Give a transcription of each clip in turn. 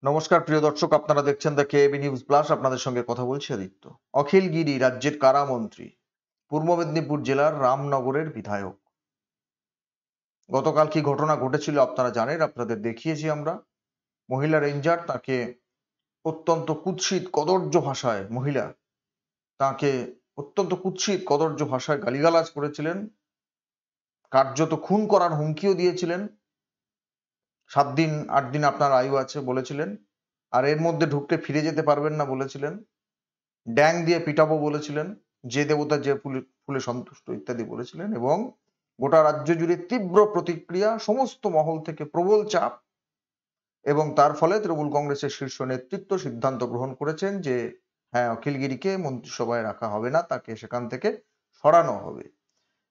নমস্কার প্রিয় দর্শক, আপনারা দেখছেন দ্য কেএবি নিউজ প্লাস। আপনাদের সঙ্গে কথা বলছি আদিত্য। অখিল গিরি রাজ্যের কারামন্ত্রী, পূর্ব মেদিনীপুর জেলার রামনগরের বিধায়ক। গতকাল কি ঘটনা ঘটেছিল আপনারা জানেন, আপনাদের দেখিয়েছি আমরা। মহিলা রেঞ্জার তাকে অত্যন্ত কুৎসিত কদর্য ভাষায় তাকে অত্যন্ত কুৎসিত কদর্য ভাষায় গালিগালাজ করেছিলেন, কার্যত খুন করার হুমকিও দিয়েছিলেন। 7 দিন 8 দিন আপনার আয়ু আছে বলেছিলেন, আর এর মধ্যে ঢুকতে ফিরে যেতে পারবেন না বলেছিলেন। ড্যাং দিয়ে পিটাবো বলেছিলেন, যে দেবতা যে ফুলে সন্তুষ্ট ইত্যাদি বলেছিলেন। এবং গোটা রাজ্য জুড়ে তীব্র প্রতিক্রিয়া, সমস্ত মহল থেকে প্রবল চাপ, এবং তার ফলে তৃণমূল কংগ্রেসের শীর্ষ নেতৃত্ব সিদ্ধান্ত গ্রহণ করেছেন যে হ্যাঁ, অখিলগিরিকে মন্ত্রিসভায় রাখা হবে না, তাকে সেখান থেকে সরানো হবে।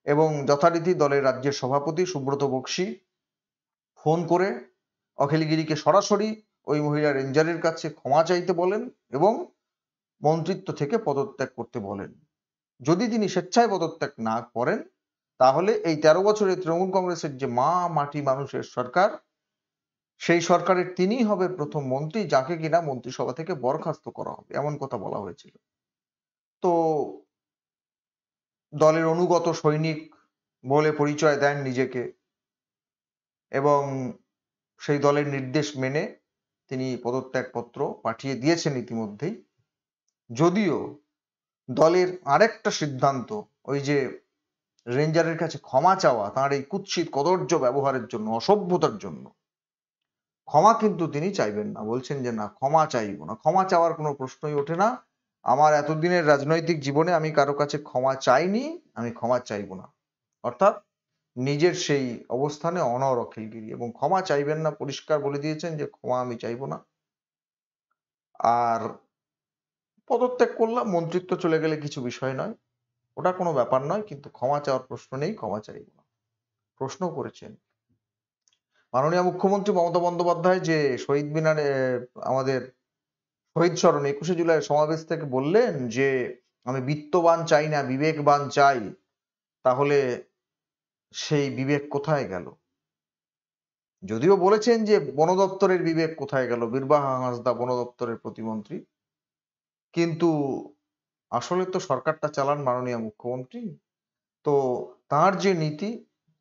এবং যথারীতি দলের রাজ্যের সভাপতি সুব্রত বক্সী ফোন করে অখিলগিরিকে সরাসরি ওই মহিলা রেঞ্জারের কাছে ক্ষমা চাইতে বলেন এবং মন্ত্রিত্ব থেকে পদত্যাগ করতে বলেন। যদি তিনি স্বেচ্ছায় পদত্যাগ না করেন, তাহলে এই 13 বছরের তৃণমূল কংগ্রেসের যে মা মাটি মানুষের সরকার, সেই সরকারের তিনিই হবে প্রথম মন্ত্রী যাকে কিনা মন্ত্রিসভা থেকে বরখাস্ত করা হবে, এমন কথা বলা হয়েছিল। তো দলের অনুগত সৈনিক বলে পরিচয় দেন নিজেকে, এবং সেই দলের নির্দেশ মেনে তিনি পদত্যাগপত্র পাঠিয়ে দিয়েছেন ইতিমধ্যেই। যদিও দলের আরেকটা সিদ্ধান্ত, ওই যে রেঞ্জারের কাছে ক্ষমা চাওয়া, তার এই কুৎসিত কদর্য ব্যবহারের জন্য, অসভ্যতার জন্য ক্ষমা কিন্তু তিনি চাইবেন না। বলছেন যে না, ক্ষমা চাইবো না, ক্ষমা চাওয়ার কোনো প্রশ্নই ওঠে না। আমার এতদিনের রাজনৈতিক জীবনে আমি কারো কাছে ক্ষমা চাইনি, আমি ক্ষমা চাইবো না। অর্থাৎ নিজের সেই অবস্থানে অনড় অখিলগিরি, এবং ক্ষমা চাইবেন না, পরিষ্কার বলে দিয়েছেন যে ক্ষমা আমি চাইবো না। আর পদত্যাগ করলাম, মন্ত্রিত্ব চলে গেলে কিছু বিষয় নয়, ওটা কোনো ব্যাপার নয়, কিন্তু ক্ষমা চাওয়ার প্রশ্ন নেই, ক্ষমা চাইবো না। প্রশ্ন করেছেন মাননীয় মুখ্যমন্ত্রী মমতা বন্দ্যোপাধ্যায়, যে শহীদ মিনারে আমাদের শহীদ স্মরণ 21শে জুলাই সমাবেশ থেকে বললেন যে আমি বিত্তবান চাই না, বিবেকবান চাই। তাহলে সেই বিবেক কোথায় গেল? যদিও বলেছেন যে বন দপ্তরের বিবেক কোথায় গেল, বীরবাহা হাঁসদা বন দপ্তরের প্রতিমন্ত্রী, কিন্তু আসলে তো সরকারটা চালান মাননীয় মুখ্যমন্ত্রী। তো তার যে নীতি,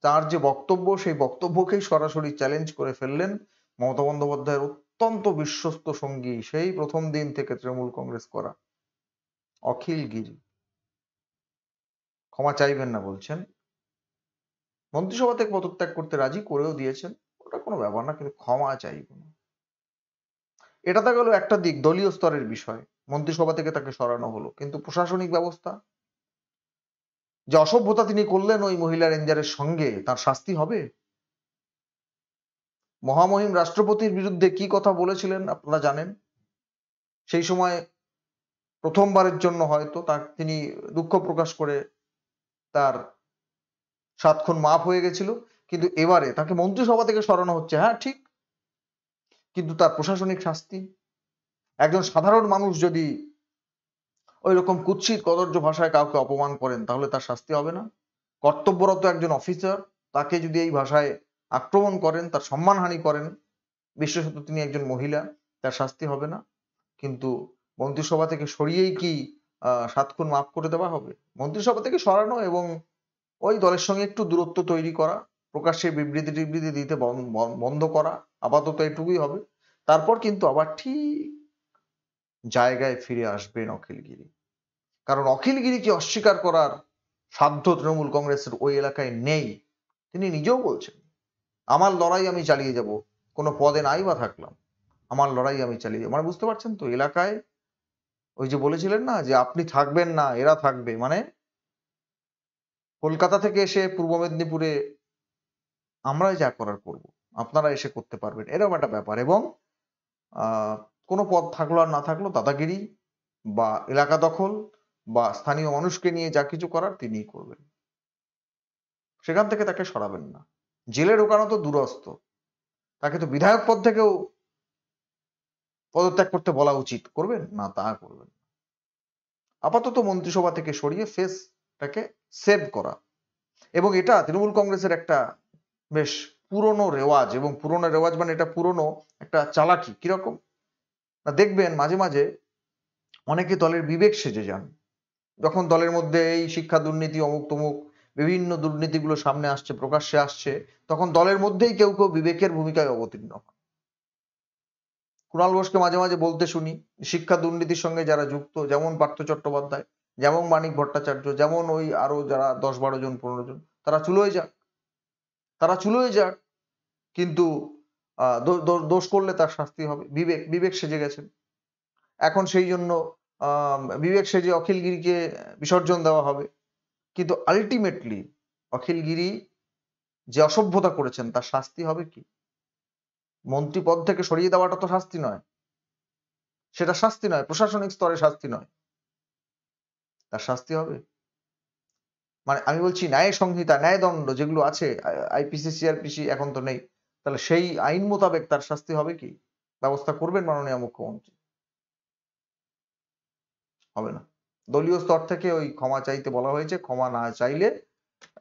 তার যে বক্তব্য, সেই বক্তব্যকেই সরাসরি চ্যালেঞ্জ করে ফেললেন মমতা বন্দ্যোপাধ্যায়ের অত্যন্ত বিশ্বস্ত সঙ্গী, সেই প্রথম দিন থেকে তৃণমূল কংগ্রেস করা অখিল গিরি। ক্ষমা চাইবেন না বলছেন, মন্ত্রিসভা থেকে পদত্যাগ করতে রাজি করেও দিয়েছেন, ওটা কোনো ব্যাপার না, কিন্তু ক্ষমা চাইবেন না। এটা তো গেল একটা দিক, দলীয় স্তরের বিষয়, মন্ত্রিসভা থেকে তাকে সরানো হলো। কিন্তু প্রশাসনিক ব্যবস্থা, যে অসভ্যতা তিনি করলেন ওই মহিলা রেঞ্জারের সঙ্গে, তার শাস্তি হবে। মহামহিম রাষ্ট্রপতির বিরুদ্ধে কি কথা বলেছিলেন আপনারা জানেন। সেই সময় প্রথমবারের জন্য হয়তো তিনি দুঃখ প্রকাশ করে তার 7 খুন মাফ হয়ে গেছিল, কিন্তু এবারে তাকে মন্ত্রিসভা থেকে সরানো হচ্ছে, হ্যাঁ ঠিক, কিন্তু তার প্রশাসনিক শাস্তি। একজন সাধারণ মানুষ যদি ওই রকম কুৎসিত কদর্য ভাষায় কাউকে অপমান করেন, তাহলে তার শাস্তি হবে না? কর্তব্যরত একজন অফিসার, তাকে যদি এই ভাষায় আক্রমণ করেন, তার সম্মানহানি করেন, বিশেষত তিনি একজন মহিলা, তার শাস্তি হবে না? কিন্তু মন্ত্রিসভা থেকে সরিয়েই কি 7 খুন মাফ করে দেওয়া হবে? মন্ত্রিসভা থেকে সরানো এবং ওই দলের সঙ্গে একটু দূরত্ব তৈরি করা, প্রকাশ্যে বিবৃতি টিবৃতি দিতে বন্ধ করা, আপাতত এটুকুই হবে। তারপর কিন্তু আবার ঠিক জায়গায় ফিরে আসবেন অখিলগিরি। কারণ অখিলগিরিকে অস্বীকার করার সাধ্য তৃণমূল কংগ্রেসের ওই এলাকায় নেই। তিনি নিজেও বলছেন, আমার লড়াই আমি চালিয়ে যাব, কোনো পদে নাই বা থাকলাম, আমার লড়াই আমি চালিয়ে যাব। মানে বুঝতে পারছেন তো, এলাকায় ওই যে বলেছিলেন না যে আপনি থাকবেন না, এরা থাকবে, মানে কলকাতা থেকে এসে পূর্ব মেদিনীপুরে আমরাই যা করার করব, আপনারা এসে করতে পারবেন, এরকম একটা ব্যাপার। এবং কোনো পদ থাকলো আর না থাকলো, দাদাগিরি বা এলাকা দখল বা স্থানীয় মানুষকে নিয়ে যা কিছু করার তিনিই করবেন, সেখান থেকে তাকে সরাবেন না। জেলে ঢোকানো তো দূরস্থ, তাকে তো বিধায়ক পদ থেকেও পদত্যাগ করতে বলা উচিত, করবেন না? তা করবেন। আপাতত মন্ত্রিসভা থেকে সরিয়ে ফেসটাকে সেভ করা। এবং এটা তৃণমূল কংগ্রেসের একটা বেশ পুরনো রেওয়াজ, এবং পুরনো রেওয়াজ মানে এটা পুরনো একটা চালাকি। কিরকম? না দেখবেন মাঝে মাঝে অনেকে দলের বিবেক সেজে যান। যখন দলের মধ্যে এই শিক্ষা দুর্নীতি অমুক তমুক বিভিন্ন দুর্নীতিগুলো সামনে আসছে, প্রকাশ্যে আসছে, তখন দলের মধ্যেই কেউ কেউ বিবেকের ভূমিকায় অবতীর্ণ হন। কুণাল ঘোষকে মাঝে মাঝে বলতে শুনি, শিক্ষা দুর্নীতির সঙ্গে যারা যুক্ত, যেমন পার্থ চট্টোপাধ্যায়, যেমন মানিক ভট্টাচার্য, যেমন ওই আরো যারা 10-12 জন 15 জন, তারা চুলোয় যাক, তারা চুলোয় যাক, কিন্তু দোষ করলে তার শাস্তি হবে। বিবেক বিবেক সেজে গেছেন এখন, সেই জন্য বিবেক সেজে অখিলগিরিকে বিসর্জন দেওয়া হবে। কিন্তু আলটিমেটলি অখিলগিরি যে অসভ্যতা করেছেন তার শাস্তি হবে কি? মন্ত্রী পদ থেকে সরিয়ে দেওয়াটা তো শাস্তি নয়, সেটা শাস্তি নয়, প্রশাসনিক স্তরে শাস্তি নয়, তার শাস্তি হবে। মানে আমি বলছি ন্যায় সংহিতা, ন্যায়দণ্ড যেগুলো আছে, আইপিসি সিআরপিসি এখন তো নেই, তাহলে সেই আইন মোতাবেক তার শাস্তি হবে কি? ব্যবস্থা করবেন মাননীয় মুখ্যমন্ত্রী? হবে না। দলীয় স্তর থেকে ওই ক্ষমা চাইতে বলা হয়েছে, ক্ষমা না চাইলে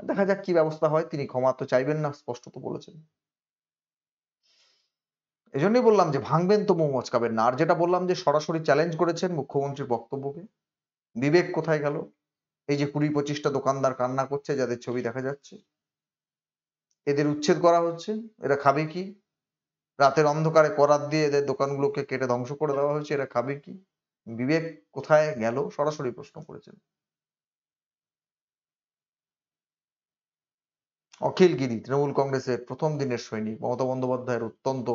দেখা যাক কি ব্যবস্থা হয়। তিনি ক্ষমা তো চাইবেন না, স্পষ্ট তো বলেছেন। এজন্যই বললাম যে ভাঙবেন তো মুখ মচকাবেন না। আর যেটা বললাম যে সরাসরি চ্যালেঞ্জ করেছেন মুখ্যমন্ত্রীর বক্তব্যকে, বিবেক কোথায় গেল? এই যে 20-25টা দোকানদার কান্না করছে, যাদের ছবি দেখা যাচ্ছে, এদের উচ্ছেদ করা হচ্ছে, এরা খাবে কি? রাতের অন্ধকারে করাত দিয়ে এদের দোকানগুলোকে কেটে ধ্বংস করে দেওয়া হয়েছে, এরা খাবে কি? বিবেক কোথায় গেল? সরাসরি প্রশ্ন করেছেন। অখিল গিরি তৃণমূল কংগ্রেসের প্রথম দিনের সৈনিক, মমতা বন্দ্যোপাধ্যায়ের অত্যন্ত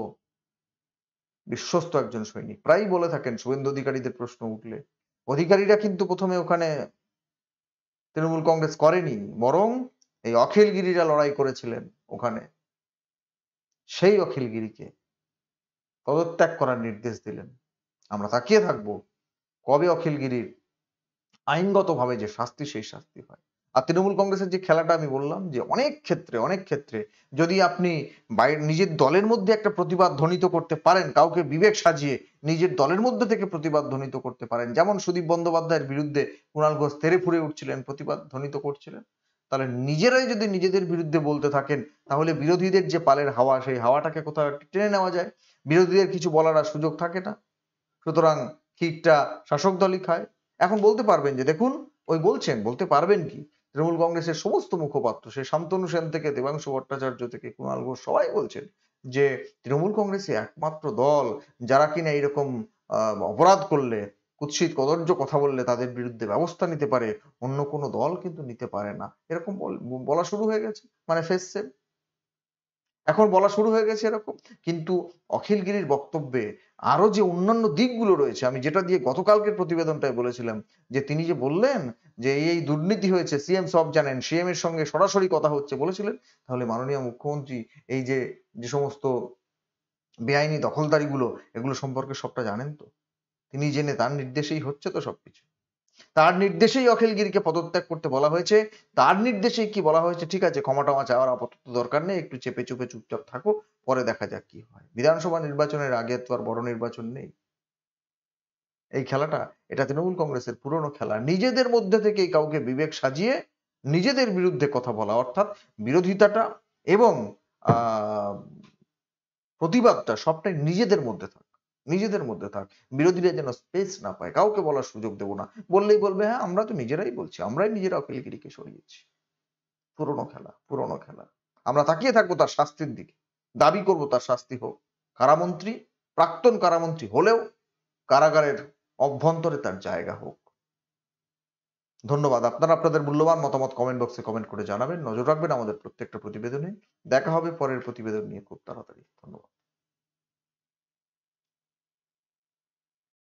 বিশ্বস্ত একজন সৈনিক। প্রায়ই বলে থাকেন শুভেন্দু অধিকারীদের প্রশ্ন উঠলে, অধিকারীরা কিন্তু প্রথমে ওখানে তৃণমূল কংগ্রেস করেনি, বরং এই অখিলগিরিরা লড়াই করেছিলেন ওখানে। সেই অখিলগিরিকে পদত্যাগ করার নির্দেশ দিলেন। আমরা তাকিয়ে থাকবো কবে অখিলগিরির আইনগতভাবে যে শাস্তি, সেই শাস্তি হয়। আর তৃণমূল কংগ্রেসের যে খেলাটা আমি বললাম, যে অনেক ক্ষেত্রে যদি আপনি নিজের দলের মধ্যে একটা প্রতিবাদ ধ্বনিত করতে পারেন, কাউকে বিবেক সাজিয়ে নিজের দলের মধ্যে থেকে প্রতিবাদ ধ্বনিত করতে পারেন, যেমন সুদীপ বন্দ্যোপাধ্যায়ের বিরুদ্ধে কুণাল ঘোষ তেড়ে ফুঁড়ে উঠছিলেন, প্রতিবাদ ধ্বনিত করছিলেন, তাহলে নিজেরাই যদি নিজেদের বিরুদ্ধে বলতে থাকেন, তাহলে বিরোধীদের যে পালের হাওয়া, সেই হাওয়াটাকে কোথাও একটু টেনে নেওয়া যায়, বিরোধীদের কিছু বলার আর সুযোগ থাকে না। সুতরাং ঠিকটা শাসক দলই খায়। এখন বলতে পারবেন যে দেখুন, ওই বলছেন, বলতে পারবেন কি, তৃণমূল কংগ্রেসের সমস্ত মুখপাত্র, সে শান্তনু সেন থেকে দেবাংশু ভট্টাচার্য থেকে কুণাল ঘোষ, সবাই বলছেন যে তৃণমূল কংগ্রেসে একমাত্র দল যারা কিনা এইরকম অপরাধ করলে, কুৎসিত কদর্য কথা বললে তাদের বিরুদ্ধে ব্যবস্থা নিতে পারে, অন্য কোনো দল কিন্তু নিতে পারে না, এরকম বলা শুরু হয়ে গেছে। মানে ফেস সেভ এখন বলা শুরু হয়ে গেছে এরকম। কিন্তু অখিলগিরির বক্তব্যে আরো যে অন্যান্য দিকগুলো রয়েছে, আমি যেটা দিয়ে গতকালকের প্রতিবেদনটায় বলেছিলাম, যে তিনি যে বললেন যে এই দুর্নীতি হয়েছে, সিএম সব জানেন, সিএম এর সঙ্গে সরাসরি কথা হচ্ছে বলেছিলেন, তাহলে মাননীয় মুখ্যমন্ত্রী এই যে যে সমস্ত বেআইনি দখলদারিগুলো, এগুলো সম্পর্কে সবটা জানেন তো? তিনি জেনে তার নির্দেশেই হচ্ছে তো সবকিছু। তার নির্দেশেই অখিলগিরিকে পদত্যাগ করতে বলা হয়েছে, তার নির্দেশেই কি বলা হয়েছে, ঠিক আছে ক্ষমা টমা চাওয়ার আপাতত দরকার নেই, একটু চেপে চুপে চুপচাপ থাকো, পরে দেখা যাক কি হয়। বিধানসভা নির্বাচনের আগে তো আর বড় নির্বাচন নেই। এই খেলাটা, এটা তৃণমূল কংগ্রেসের পুরনো খেলা, নিজেদের মধ্যে থেকেই কাউকে বিবেক সাজিয়ে নিজেদের বিরুদ্ধে কথা বলা, অর্থাৎ বিরোধিতাটা এবং আহ প্রতিবাদটা সবটাই নিজেদের মধ্যে থাক, নিজেদের মধ্যে থাক, বিরোধীরা যেন স্পেস না পায়, কাউকে বলার সুযোগ দেব না। বললেই বলবে হ্যাঁ আমরা তো নিজেরাই বলছি, আমরাই নিজেরা অখিলগিরিকে সরিয়েছি। পুরনো খেলা, পুরনো খেলা। আমরা তাকিয়ে থাকবো তার শাস্তির দিকে, দাবি করব তার শাস্তি হোক, কারামন্ত্রী, প্রাক্তন কারামন্ত্রী হলেও কারাগারের অভ্যন্তরে তার জায়গা হোক। ধন্যবাদ। আপনারা আপনাদের মূল্যবান মতামত কমেন্ট বক্সে কমেন্ট করে জানাবেন। নজর রাখবেন আমাদের প্রত্যেকটা প্রতিবেদনে। দেখা হবে পরের প্রতিবেদন নিয়ে খুব তাড়াতাড়ি। ধন্যবাদ।